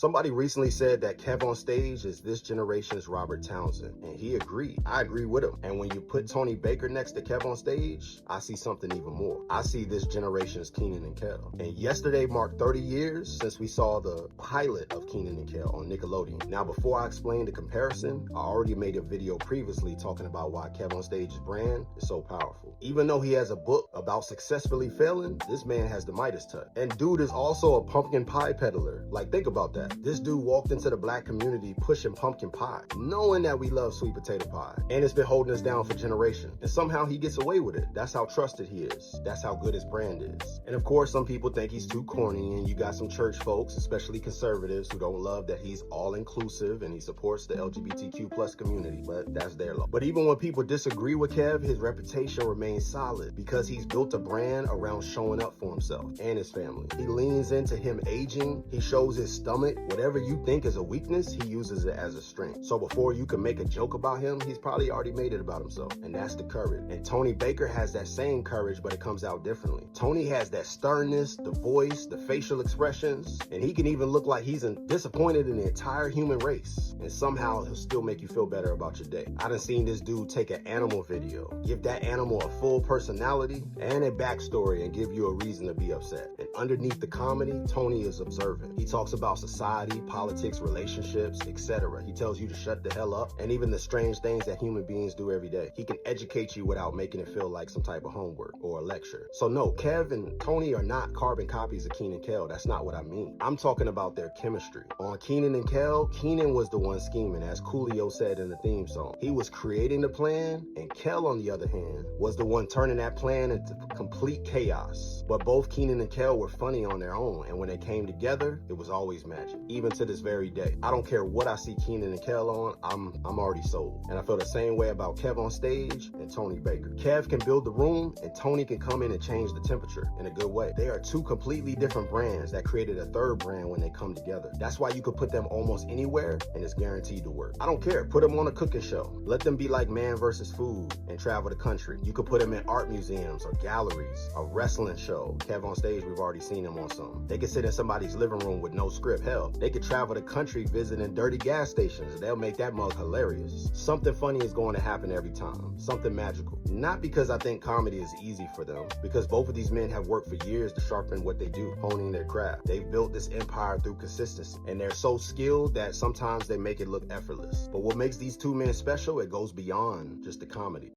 Somebody recently said that KevOnStage is this generation's Robert Townsend, and he agreed. I agree with him. And when you put Tony Baker next to KevOnStage, I see something even more. I see this generation's Kenan and Kel. And yesterday marked 30 years since we saw the pilot of Kenan and Kel on Nickelodeon. Now, before I explain the comparison, I already made a video previously talking about why KevOnStage's brand is so powerful. Even though he has a book about successfully failing, this man has the Midas touch. And dude is also a pumpkin pie peddler. Like, think about that. This dude walked into the black community pushing pumpkin pie, knowing that we love sweet potato pie. And it's been holding us down for generations. And somehow he gets away with it. That's how trusted he is. That's how good his brand is. And of course, some people think he's too corny, and you got some church folks, especially conservatives, who don't love that he's all-inclusive and he supports the LGBTQ plus community, but that's their law. But even when people disagree with Kev, his reputation remains solid because he's built a brand around showing up for himself and his family. He leans into him aging. He shows his stomach. Whatever you think is a weakness, he uses it as a strength. So before you can make a joke about him, he's probably already made it about himself. And that's the courage. And Tony Baker has that same courage, but it comes out differently. Tony has that sternness, the voice, the facial expressions, and he can even look like he's disappointed in the entire human race. And somehow he'll still make you feel better about your day. I done seen this dude take an animal video, give that animal a full personality and a backstory, and give you a reason to be upset. And underneath the comedy, Tony is observant. He talks about society, politics, relationships, etc. He tells you to shut the hell up, and even the strange things that human beings do every day. He can educate you without making it feel like some type of homework or a lecture. So no, Kev and Tony are not carbon copies of Kenan and Kel. That's not what I mean. I'm talking about their chemistry. On Kenan and Kel, Kenan was the one scheming, as Coolio said in the theme song. He was creating the plan, and Kel, on the other hand, was the one turning that plan into complete chaos. But both Kenan and Kel were funny on their own, and when they came together, it was always magic. Even to this very day, I don't care what I see Kenan and Kel on, I'm already sold. And I feel the same way about KevOnStage and Tony Baker. Kev can build the room, and Tony can come in and change the temperature in a good way. They are two completely different brands that created a third brand when they come together. That's why you could put them almost anywhere, and it's guaranteed to work. I don't care. Put them on a cooking show. Let them be like Man vs. Food and travel the country. You could put them in art museums or galleries, a wrestling show. KevOnStage, we've already seen them on some. They could sit in somebody's living room with no script. Hell, they could travel the country visiting dirty gas stations. They'll make that mug hilarious. Something funny is going to happen every time. Something magical. Not because I think comedy is easy for them, because both of these men have worked for years to sharpen what they do, honing their craft. They've built this empire through consistency, and they're so skilled that sometimes they make it look effortless. But what makes these two men special, it goes beyond just the comedy.